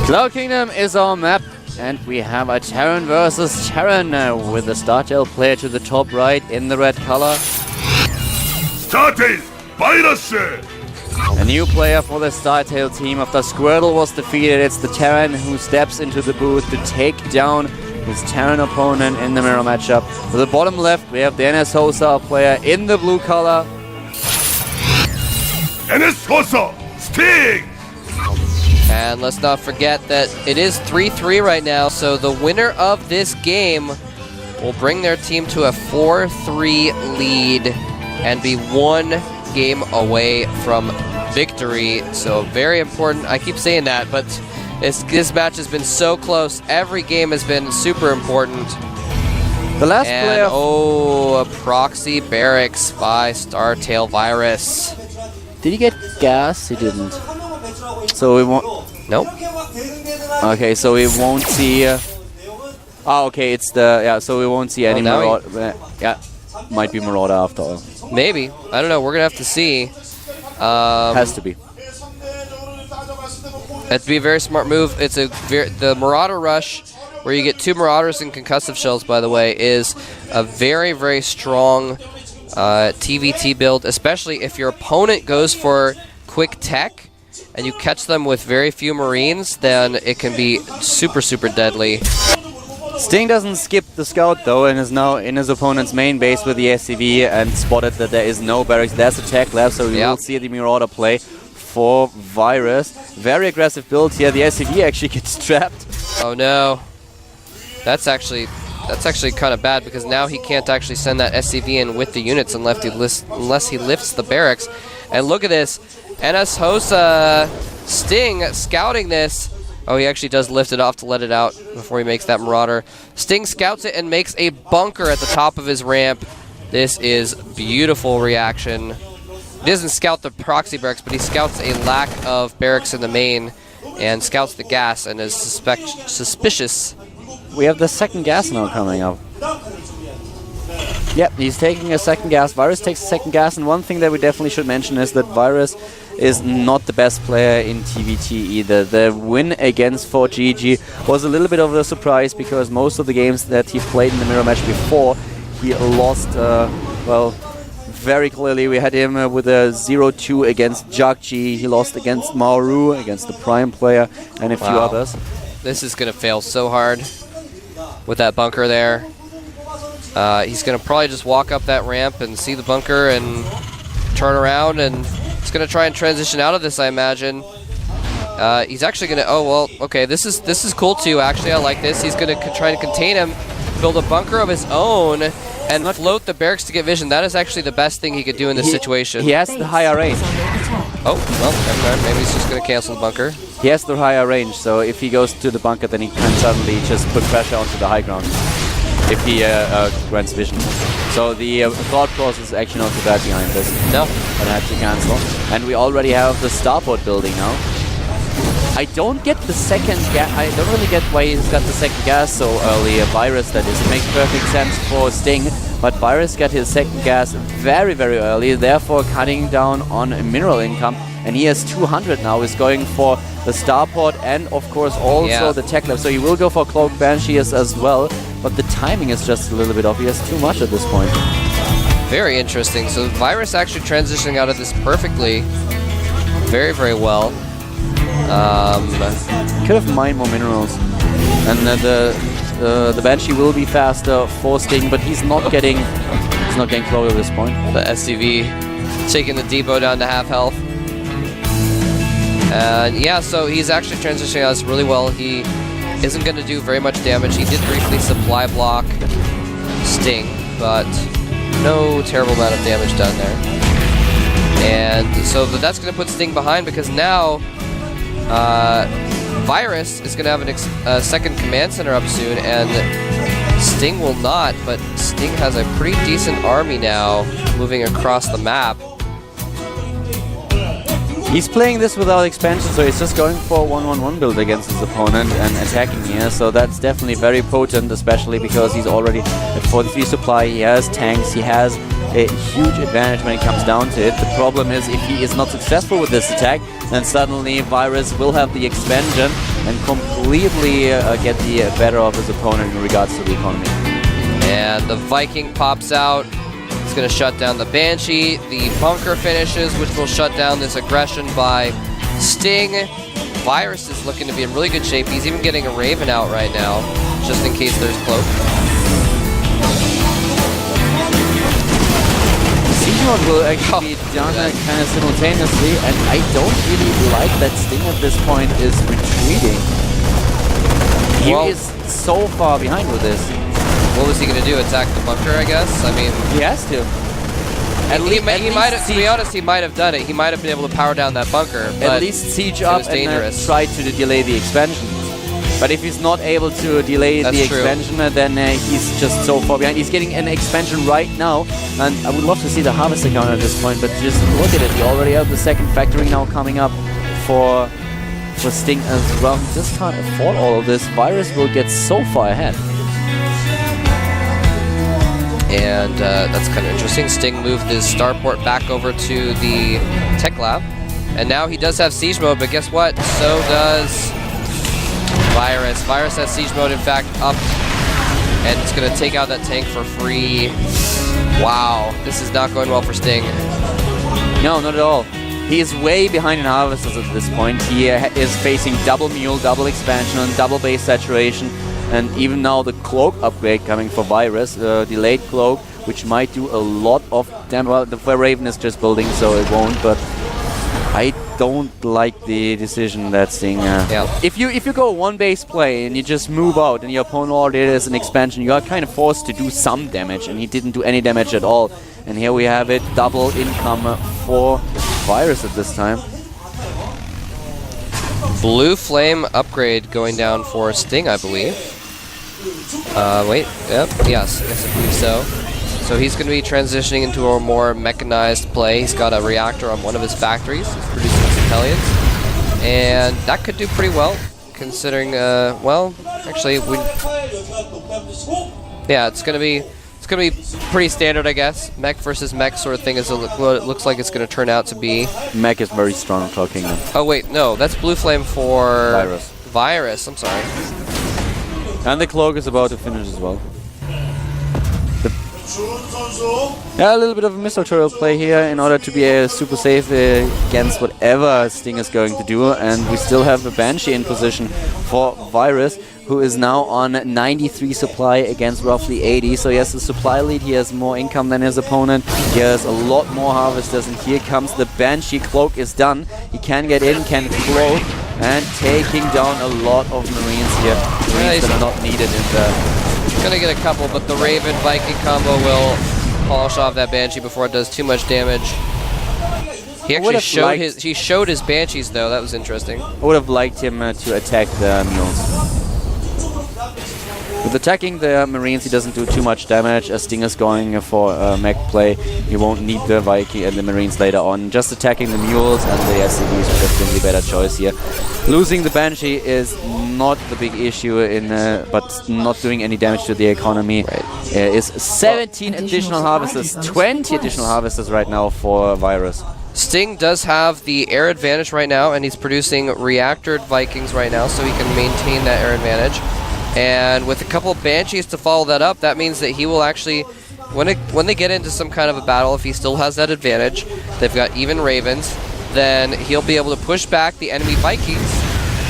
Cloud Kingdom is our map, and we have a Terran versus Terran with the StarTale player to the top right in the red color. StarTale, Virus! A new player for the StarTale team. After Squirtle was defeated, it's the Terran who steps into the booth to take down his Terran opponent in the mirror matchup. To the bottom left, we have the NS Hosa player in the blue color. NS Hosa, Sting! And let's not forget that it is 3-3 right now, so the winner of this game will bring their team to a 4-3 lead and be one game away from victory. So very important. I keep saying that, but this match has been so close. Every game has been super important. The last and, player... oh, a proxy barracks by StarTale Virus. Did he get gas? He didn't. So we won't... Nope. Okay, so we won't see... okay, it's the... Yeah, so we won't see any Marauder... yeah, might be Marauder after all. Maybe. I don't know. We're going to have to see. Has to be. That'd be a very smart move. It's the Marauder Rush, where you get 2 Marauders and concussive shells, by the way, is a very, very strong TVT build, especially if your opponent goes for quick tech and you catch them with very few Marines, then it can be super, super deadly. Sting doesn't skip the scout though, and is now in his opponent's main base with the SCV and spotted that there is no barracks. There's a tech left, so we will see the Marauder play for Virus. Very aggressive build here. The SCV actually gets trapped. Oh no. That's actually kind of bad, because now he can't actually send that SCV in with the units unless he lifts the barracks. And look at this. NS Hosa Sting scouting this. Oh, he actually does lift it off to let it out before he makes that Marauder. Sting scouts it and makes a bunker at the top of his ramp. This is beautiful reaction. He doesn't scout the proxy barracks, but he scouts a lack of barracks in the main and scouts the gas and is suspicious. We have the second gas now coming up. Yep, he's taking a second gas. Virus takes a second gas, and one thing that we definitely should mention is that Virus is not the best player in TVT either. The win against 4GG was a little bit of a surprise, because most of the games that he played in the mirror match before, he lost, well, very clearly. We had him with a 0-2 against Jakji. He lost against Mauru, against the Prime player, and a few others. This is going to fail so hard with that bunker there. He's going to probably just walk up that ramp and see the bunker and turn around, and he's going to try and transition out of this, I imagine. He's actually going to... oh, well, okay, this is cool too, actually. I like this. He's going to try to contain him, build a bunker of his own, and float the barracks to get vision. That is actually the best thing he could do in this situation. He has the higher range. Oh, well, never mind. Maybe he's just going to cancel the bunker. He has the higher range, so if he goes to the bunker, then he can suddenly just put pressure onto the high ground if he grants vision. So the thought process is actually not too bad behind this. No. But I had to cancel. And we already have the starport building now. I don't get the second gas. I don't really get why he's got the second gas so early. A Virus, that is. It makes perfect sense for Sting, but Virus got his second gas very, very early, therefore cutting down on mineral income. And he has 200 now. He's going for the starport and, of course, also the tech lab. So he will go for Cloak Banshees as well, but the timing is just a little bit off. He has too much at this point. Very interesting. So Virus actually transitioning out of this perfectly. Very, very well. Could have mined more minerals. And the Banshee will be faster for Sting, but he's not getting close at this point. The SCV taking the depot down to half health. And yeah, so he's actually transitioning out really well. He isn't going to do very much damage. He did briefly supply block Sting, but no terrible amount of damage done there. And so that's going to put Sting behind, because now Virus is going to have a second command center up soon, and Sting will not, but Sting has a pretty decent army now moving across the map. He's playing this without expansion, so he's just going for a 1-1-1 build against his opponent and attacking here. So that's definitely very potent, especially because he's already at 43 supply. He has tanks. He has a huge advantage when it comes down to it. The problem is if he is not successful with this attack, then suddenly Virus will have the expansion and completely get the better of his opponent in regards to the economy. And the Viking pops out. It's going to shut down the Banshee. The bunker finishes, which will shut down this aggression by Sting. Virus is looking to be in really good shape. He's even getting a Raven out right now, just in case there's Cloak. Siege mode will actually be done kind of simultaneously, and I don't really like that Sting at this point is retreating. He is so far behind with this. What was he going to do? Attack the bunker, I guess? I mean... He has to. He might have, to be honest, he might have done it. He might have been able to power down that bunker. At least siege up and try to delay the expansion. But if he's not able to delay the expansion, then he's just so far behind. He's getting an expansion right now, and I would love to see the harvest account at this point, but just look at it. We already have the second factory now coming up for Sting as well. He just can't afford all of this. Virus will get so far ahead. And that's kind of interesting. Sting moved his starport back over to the tech lab. And now he does have siege mode, but guess what? So does Virus. Virus has siege mode, in fact, up. And it's going to take out that tank for free. Wow, this is not going well for Sting. No, not at all. He is way behind in harvesters at this point. He is facing double mule, double expansion, double base saturation. And even now the Cloak upgrade coming for Virus, delayed Cloak, which might do a lot of damage. Well, the Raven is just building, so it won't, but I don't like the decision that Sting... If you go one base play and you just move out and your opponent already has an expansion, you are kind of forced to do some damage, and he didn't do any damage at all. And here we have it, double income for Virus at this time. Blue Flame upgrade going down for Sting, I believe. Wait, yes, I believe so. So he's going to be transitioning into a more mechanized play. He's got a reactor on one of his factories. He's producing some Hellions. And that could do pretty well, considering, well, actually, yeah, it's going to be pretty standard, I guess. Mech versus mech sort of thing is what it looks like it's going to turn out to be. Mech is very strong Cloak Kingdom. Oh, wait, no, that's Blue Flame for... Virus. Virus, I'm sorry. And the Cloak is about to finish as well. Yeah, a little bit of a mistletoe play here in order to be super safe against whatever Sting is going to do. And we still have a Banshee in position for Virus, who is now on 93 supply against roughly 80. So he has the supply lead, he has more income than his opponent, he has a lot more harvesters, and here comes the Banshee. Cloak is done, he can get in, can cloak, and taking down a lot of Marines here. Marines that are not needed in the... Gonna get a couple, but the Raven Viking combo will polish off that Banshee before it does too much damage. He actually showed his Banshees though. That was interesting. I would have liked him to attack the mules. With attacking the Marines, he doesn't do too much damage. As Sting is going for mech play, he won't need the Viking and the Marines later on. Just attacking the mules and the SCVs would have been the better choice here. Losing the Banshee is not the big issue, but not doing any damage to the economy is 17 additional harvesters, 20 additional harvesters right now for Virus. Sting does have the air advantage right now, and he's producing reactored Vikings right now, so he can maintain that air advantage. And with a couple of Banshees to follow that up, that means that he will actually, when they get into some kind of a battle, if he still has that advantage, they've got even Ravens, then he'll be able to push back the enemy Vikings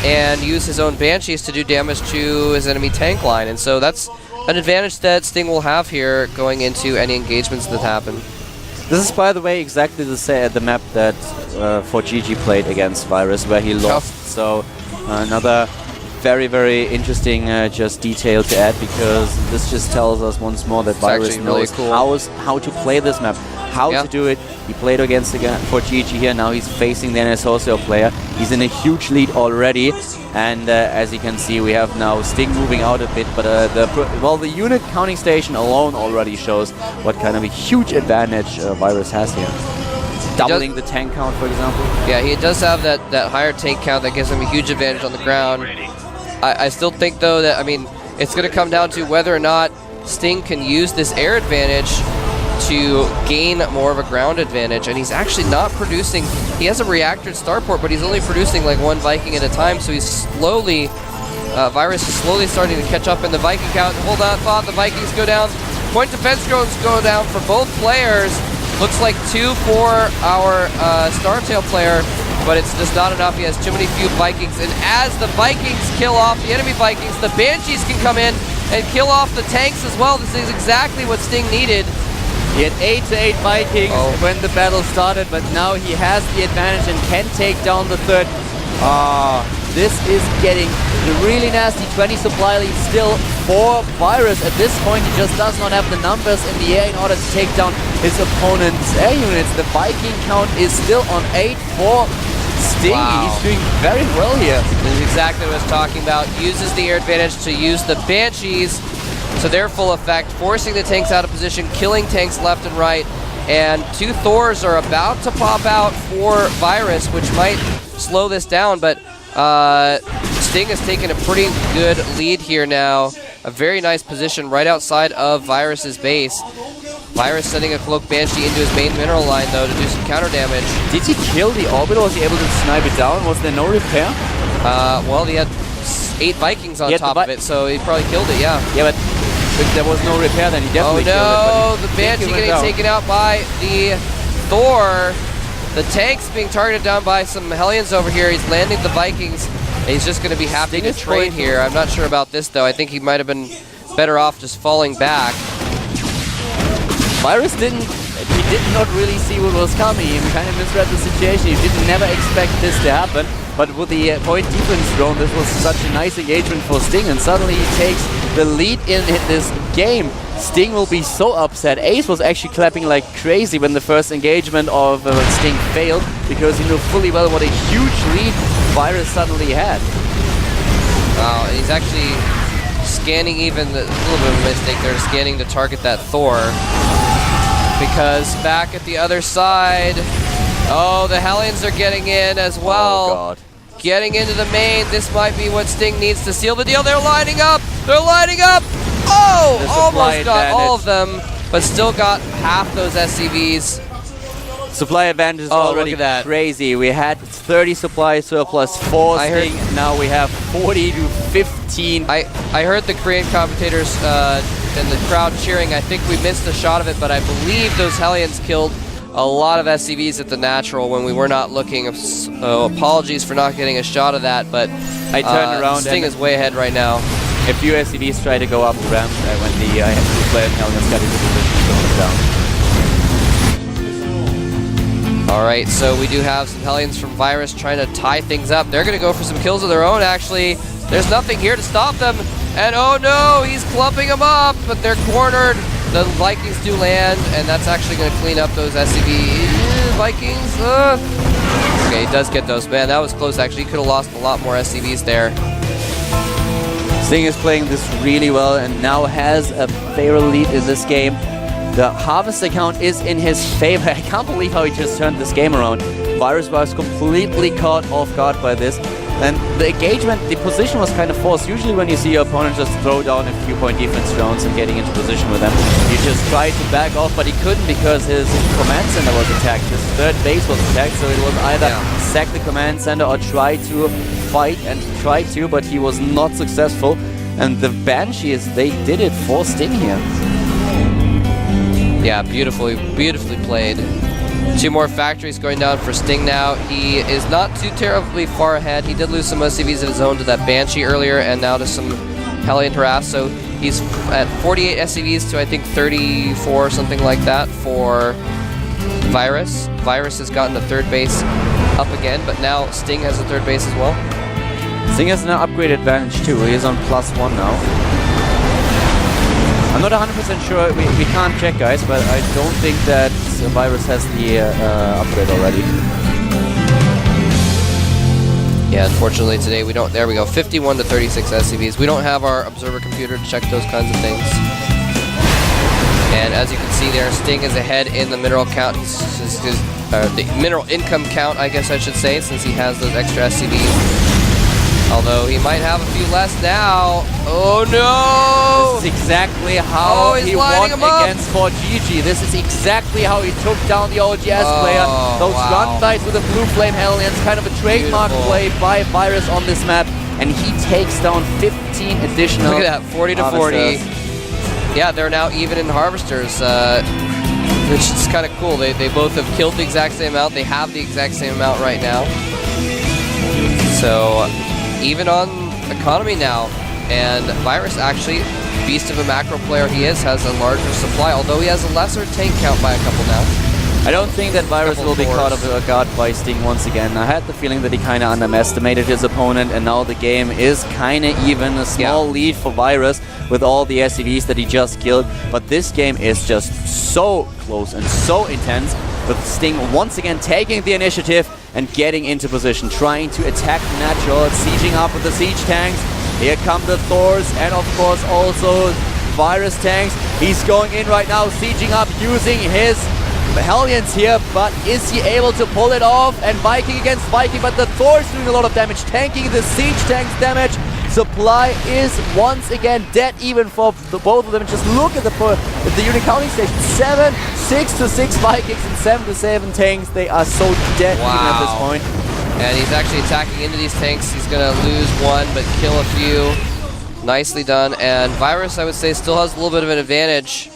and use his own Banshees to do damage to his enemy tank line. And so that's an advantage that Sting will have here going into any engagements that happen. This is, by the way, exactly the map that 4GG played against Virus, where he lost. So another very, very interesting just detail to add, because this just tells us once more that Virus knows how to play this map, how to do it. He played against 4GG here, now he's facing the NSOCO player. He's in a huge lead already, and as you can see, we have now Sting moving out a bit, but the unit counting station alone already shows what kind of a huge advantage Virus has here. doubling the tank count, for example. Yeah, he does have that higher tank count that gives him a huge advantage on the ground. I still think, though, that, I mean, it's going to come down to whether or not Sting can use this air advantage to gain more of a ground advantage, and he's actually not producing. He has a reactor at starport, but he's only producing like one Viking at a time, so he's slowly, Virus is slowly starting to catch up in the Viking count. Hold on thought, the Vikings go down. Point defense drones go down for both players. Looks like 2 for our StarTale player, but it's just not enough. He has too many few Vikings, and as the Vikings kill off the enemy Vikings, the Banshees can come in and kill off the tanks as well. This is exactly what Sting needed. He had 8 to 8 Vikings when the battle started, but now he has the advantage and can take down the third. This is getting really nasty. 20 supply lead still for Virus. At this point, he just does not have the numbers in the air in order to take down his opponent's air units. The Viking count is still on 8 for Sting. Wow. He's doing very well here. This is exactly what I was talking about. Uses the air advantage to use the Banshees to their full effect, forcing the tanks out of position, killing tanks left and right, and 2 Thors are about to pop out for Virus, which might slow this down, but Sting has taken a pretty good lead here now. A very nice position right outside of Virus's base. Virus sending a Cloak Banshee into his main mineral line, though, to do some counter damage. Did he kill the orbital? Was he able to snipe it down? Was there no repair? Well, he had 8 Vikings on top of it, so he probably killed it, yeah. Yeah, but if there was no repair, then he definitely killed it. Oh no, the Banshee getting taken out by the Thor. The tank's being targeted down by some Hellions over here. He's landing the Vikings. He's just going to be happy to trade here. I'm not sure about this, though. I think he might have been better off just falling back. Virus did not really see what was coming. He kind of misread the situation. He didn't never expect this to happen. But with the point defense drone, this was such a nice engagement for Sting, and suddenly he takes the lead in this game. Sting will be so upset. Ace was actually clapping like crazy when the first engagement of Sting failed, because he knew fully well what a huge lead Virus suddenly had. Wow, and he's actually scanning even, a little bit of a mistake there, scanning to target that Thor. Because back at the other side, oh, the Hellions are getting in as well. Oh, God. Getting into the main. This might be what Sting needs to seal the deal. They're lining up. They're lining up. Oh, almost got all of them, but still got half those SCVs. Supply advantage is already crazy. We had 30 supply surplus for Sting. Now we have 40 to 15. I heard the Korean commentators and the crowd cheering. I think we missed a shot of it, but I believe those Hellions killed a lot of SCVs at the natural when we were not looking. Apologies for not getting a shot of that, but I turned around. Sting is way ahead right now. A few SCVs try to go up the ramp when the two-player Hellions got into position to hold down. Alright, so we do have some Hellions from Virus trying to tie things up. They're going to go for some kills of their own, actually. There's nothing here to stop them. And oh no, he's clumping them up, but they're cornered. The Vikings do land, and that's actually going to clean up those SCV Vikings. Okay, he does get those. Man, that was close, actually. He could have lost a lot more SCVs there. Sting is playing this really well and now has a fair lead in this game. The harvest account is in his favor. I can't believe how he just turned this game around. Virus was completely caught off guard by this. And the engagement, the position was kind of forced. Usually when you see your opponent just throw down a few point defense drones and getting into position with them, you just try to back off, but he couldn't because his command center was attacked. His third base was attacked, so it was either sack the command center or try to fight, and he tried to, but he was not successful. And the Banshees, they did it for Sting here. Yeah, beautifully played. 2 more factories going down for Sting now. He is not too terribly far ahead. He did lose some SCVs of his own to that Banshee earlier and now to some Hellion Harass. So he's at 48 SCVs to I think 34, something like that for Virus. Virus has gotten the third base up again, but now Sting has a third base as well. Sting has an upgrade advantage too. He is on +1 now. I'm not 100% sure, we can't check, guys, but I don't think that Virus has the upgrade already. Yeah, unfortunately today we don't. There we go, 51 to 36 SCVs. We don't have our observer computer to check those kinds of things. And as you can see there, Sting is ahead in the mineral count. His the mineral income count, I guess I should say, since he has those extra SCVs. Although he might have a few less now. Oh no! This is exactly how he won against 4GG. This is exactly how he took down the OGS player. Those run fights with the blue flame Hellions, kind of a trademark play by Virus on this map. And he takes down 15 additional. Look at that, 40 to 40. Yeah, they're now even in harvesters, which is kind of cool. They both have killed the exact same amount. They have the exact same amount right now. So even on economy now, and Virus actually, beast of a macro player he is, has a larger supply, although he has a lesser tank count by a couple now. I don't think that Virus will be caught off guard by Sting once again. I had the feeling that he kind of underestimated his opponent, and now the game is kind of even. A small lead for Virus with all the SCVs that he just killed. But this game is just so close and so intense, with Sting once again taking the initiative and getting into position, trying to attack the natural, sieging up with the siege tanks. Here come the Thors, and of course also Virus tanks. He's going in right now, sieging up, using his Hellions here, but is he able to pull it off? And Viking against Viking, but the Thor's doing a lot of damage, tanking the siege tank's damage. Supply is once again dead even for both of them. Just look at the unit counting station. 6 to 6 Vikings and 7 to 7 tanks. They are so dead even at this point. And he's actually attacking into these tanks. He's going to lose one, but kill a few. Nicely done. And Virus, I would say, still has a little bit of an advantage.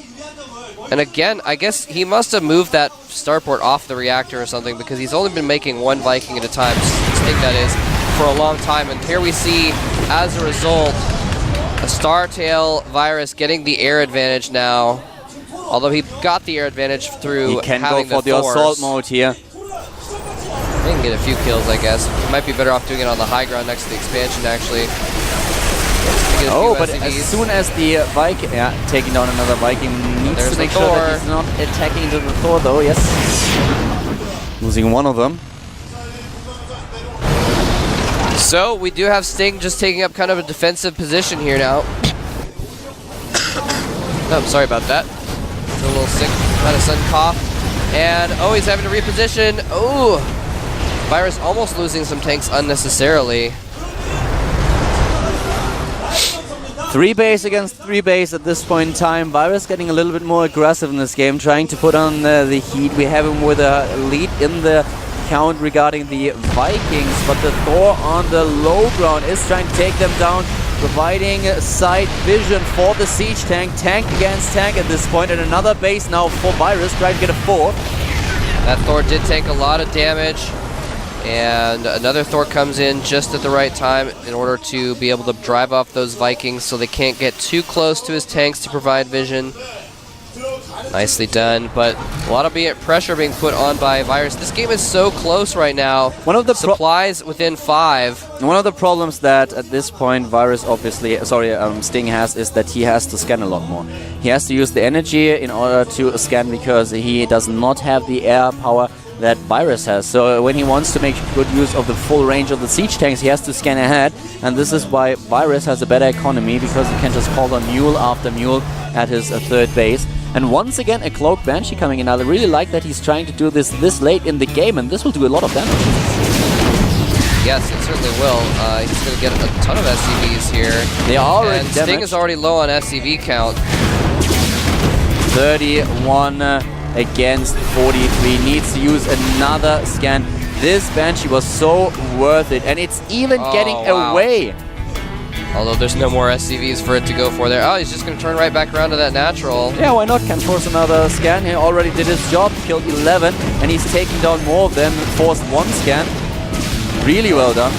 And again, I guess he must have moved that starport off the reactor or something, because he's only been making one Viking at a time, Sting that is, for a long time. And here we see, as a result, a StarTale Virus getting the air advantage now. Although he got the air advantage through having the He can go for the assault mode here. He can get a few kills, I guess. He might be better off doing it on the high ground next to the expansion, actually. Oh, but as soon as the Viking, taking down another Viking, needs to make sure that he's not attacking into the Thor, though. Yes, losing one of them. So we do have Sting just taking up kind of a defensive position here now. Oh, sorry about that. It's a little sick, kind of sudden cough. And oh, he's having to reposition. Oh, Virus almost losing some tanks unnecessarily. 3 base against 3 base at this point in time. Virus getting a little bit more aggressive in this game, trying to put on the heat. We have him with a lead in the count regarding the Vikings, but the Thor on the low ground is trying to take them down, providing side vision for the siege tank. Tank against tank at this point, and another base now for Virus, trying to get a 4th. That Thor did take a lot of damage. And another Thor comes in just at the right time in order to be able to drive off those Vikings so they can't get too close to his tanks to provide vision. Nicely done, but a lot of pressure being put on by Virus. This game is so close right now. One of the supplies within 5. One of the problems that at this point Virus obviously, Sting has, is that he has to scan a lot more. He has to use the energy in order to scan because he does not have the air power that Virus has. So when he wants to make good use of the full range of the siege tanks, he has to scan ahead, and this is why Virus has a better economy, because he can just call on mule after mule at his 3rd base. And once again, a Cloaked Banshee coming in. I really like that he's trying to do this late in the game, and this will do a lot of damage. Yes, it certainly will. He's going to get a ton of SCVs here. They are already damaged. Sting is already low on SCV count. 31 against 43. Needs to use another scan. This Banshee was so worth it, and it's even getting away. Although there's no more SCVs for it to go for there. Oh, he's just going to turn right back around to that natural. Yeah, why not? Can force another scan. He already did his job, killed 11, and he's taking down more of them, forced 1 scan. Really well done.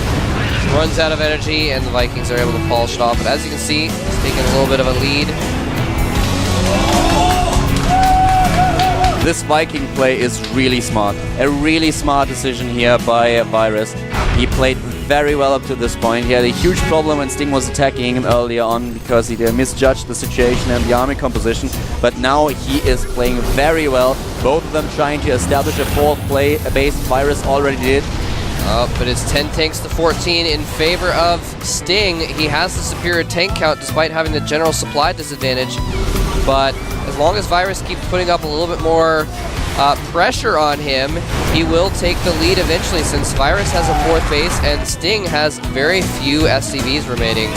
Runs out of energy, and the Vikings are able to polish it off. But as you can see, he's taking a little bit of a lead. This Viking play is really smart. A really smart decision here by Virus. He played very well up to this point. He had a huge problem when Sting was attacking him earlier on because he misjudged the situation and the army composition. But now he is playing very well. Both of them trying to establish a 4th base. Virus already did. But it's 10 tanks to 14 in favor of Sting. He has the superior tank count despite having the general supply disadvantage. But as long as Virus keeps putting up a little bit more pressure on him, he will take the lead eventually, since Virus has a 4th base and Sting has very few SCVs remaining.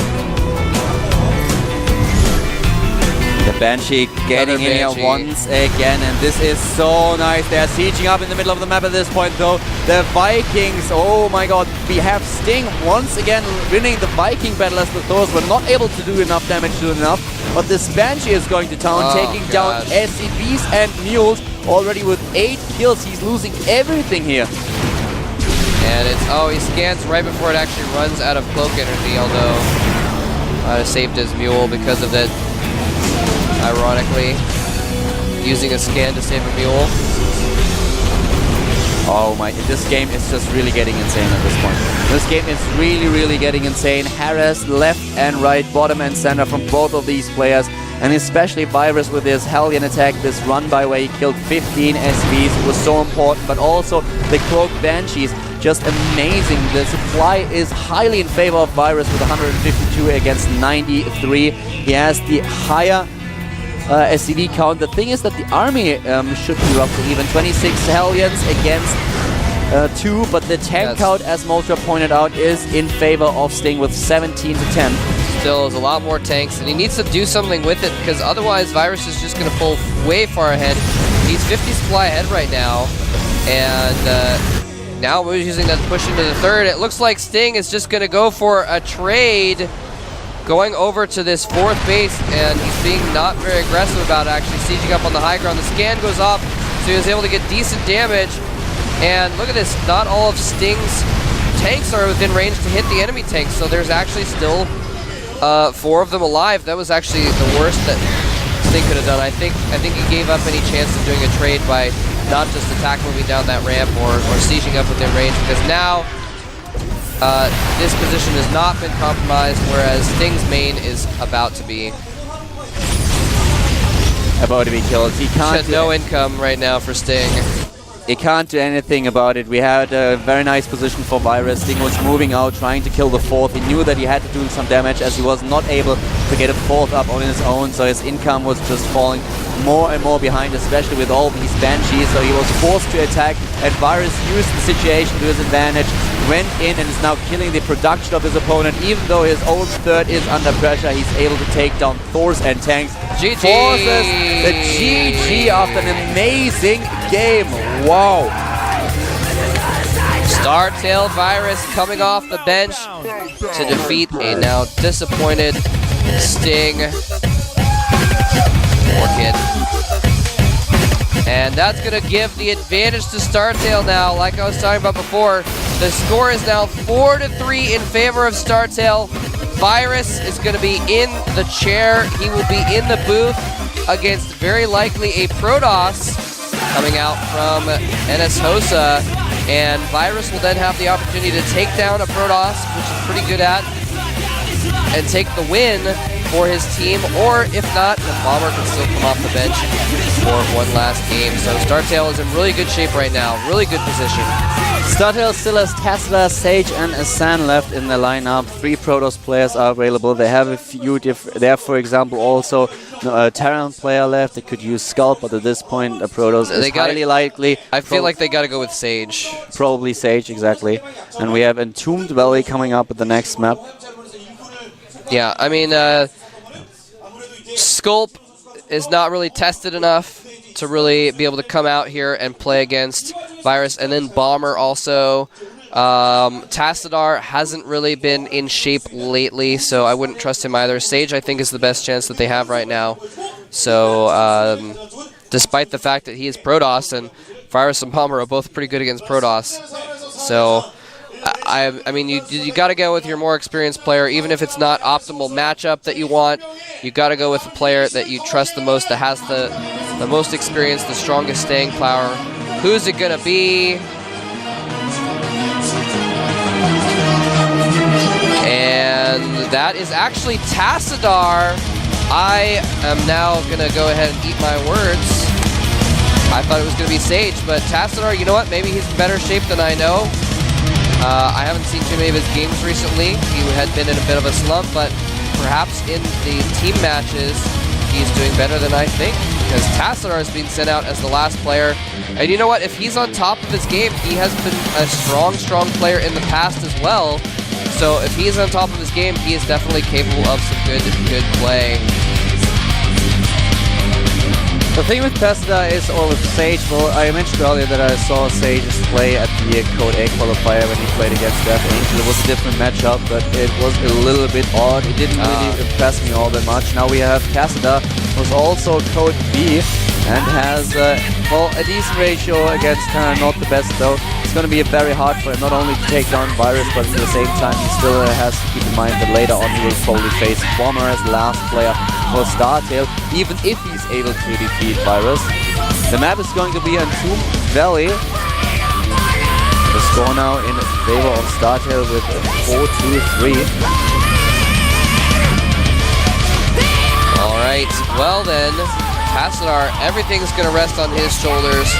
The Banshee getting in here once again, and this is so nice. They're sieging up in the middle of the map at this point, though. The Vikings, oh my god, we have Sting once again winning the Viking battle, as the Thors were not able to do enough damage soon enough. But this Banshee is going to town, taking down SCVs and Mules. Already with 8 kills, he's losing everything here. And it's, he scans right before it actually runs out of cloak energy, although saved his Mule because of that. Ironically, using a scan to save a Mule. Oh my, this game is just really getting insane at this point. This game is really getting insane. Harass left and right, bottom and center from both of these players. And especially Virus with his Hellion attack, this run by where he killed 15 SVs was so important. But also the Cloaked Banshees, just amazing. The supply is highly in favor of Virus with 152 against 93. He has the higher SCV count. The thing is that the army should be roughly even. 26 Hellions against 2, but the tank count, as Moltra pointed out, is in favor of Sting with 17 to 10. Still is a lot more tanks, and he needs to do something with it, because otherwise Virus is just going to pull way far ahead. He's 50 supply ahead right now, and now we're using that to push into the 3rd. It looks like Sting is just going to go for a trade, going over to this 4th base, and he's being not very aggressive about actually sieging up on the high ground. The scan goes off, so he was able to get decent damage. And look at this, not all of Sting's tanks are within range to hit the enemy tanks, so there's actually still 4 of them alive. That was actually the worst that Sting could have done. I think he gave up any chance of doing a trade by not just attack moving down that ramp or sieging up within range, because now this position has not been compromised, whereas Sting's main is about to be killed. He can't. No income right now for Sting. He can't do anything about it. We had a very nice position for Virus. Sting was moving out, trying to kill the 4th. He knew that he had to do some damage, as he was not able to get a 4th up on his own, so his income was just falling more and more behind, especially with all these Banshees. So he was forced to attack, and Virus used the situation to his advantage, went in and is now killing the production of his opponent. Even though his own 3rd is under pressure, he's able to take down Thors and tanks. GG! Forces the GG after an amazing game. Wow. StarTale Virus coming off the bench to defeat a now disappointed Sting. Poor kid. And that's going to give the advantage to StarTale now. Like I was talking about before, the score is now 4-3 in favor of StarTale. Virus is going to be in the chair. He will be in the booth against very likely a Protoss coming out from NS Hosa. And Virus will then have the opportunity to take down a Protoss, which is pretty good at, and take the win for his team. Or if not, the Bomber can still come off the bench for one last game. So StarTale is in really good shape right now. Really good position. StarTale still has Tesla, Sage, and Asan left in the lineup. 3 Protoss players are available. They have a few different. They have, for example, also a Terran player left. They could use Scalp, but at this point, a Protoss is highly likely. I feel like they got to go with Sage. Probably Sage, exactly. And we have Entombed Valley coming up with the next map. Yeah, I mean, Sculp is not really tested enough to really be able to come out here and play against Virus, and then Bomber also. Tassadar hasn't really been in shape lately, so I wouldn't trust him either. Sage, I think, is the best chance that they have right now. So, despite the fact that he is Protoss, and Virus and Bomber are both pretty good against Protoss. So, I mean, you got to go with your more experienced player, even if it's not optimal matchup that you want. You got to go with the player that you trust the most, that has the most experience, the strongest staying power. Who's it gonna be? And that is actually Tassadar. I am now gonna go ahead and eat my words. I thought it was gonna be Sage, but Tassadar, you know what? Maybe he's in better shape than I know. I haven't seen too many of his games recently. He had been in a bit of a slump, but perhaps in the team matches, he's doing better than I think. because Tassadar is being sent out as the last player. And you know what? If he's on top of his game, he has been a strong player in the past as well. So if he's on top of his game, he is definitely capable of some good play. The thing with Tassadar is, or with Sage, well, I mentioned earlier that I saw Sage's play at the Code A qualifier when he played against Death Angel. It was a different matchup, but it was a little bit odd. It didn't really impress me all that much. Now we have Tassadar, who's also Code B, and has, well, a decent ratio against Pennant, not the best though. It's going to be very hard for him not only to take down Virus, but at the same time he still has to keep in mind that later on he will probably face Bomber as the last player for StarTale, even if he's able to defeat Virus. The map is going to be Entomb Valley. The score now in favor of StarTale with 4-2-3. Alright, well then, Tassadar, everything's going to rest on his shoulders.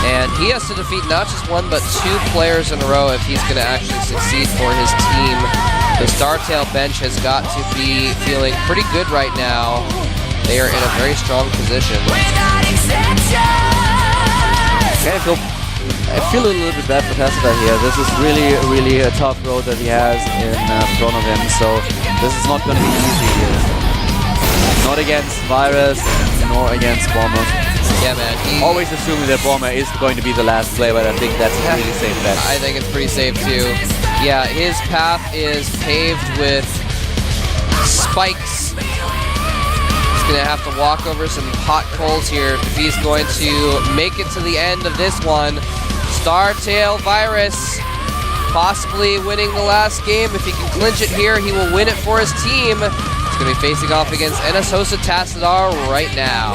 And he has to defeat not just one, but 2 players in a row if he's going to actually succeed for his team. The StarTale bench has got to be feeling pretty good right now. They are in a very strong position. I feel a little bit bad for Tassadar here. This is really a tough road that he has in front of him, so this is not going to be easy here. Not against Virus, nor against Bomber. Yeah, man. Always assuming that Bomber is going to be the last play, but I think that's a really safe bet. I think it's pretty safe too. Yeah, his path is paved with spikes. He's going to have to walk over some hot coals here if he's going to make it to the end of this one. StarTale Virus possibly winning the last game. If he can clinch it here, he will win it for his team. He's going to be facing off against NS Hosa Tassadar right now.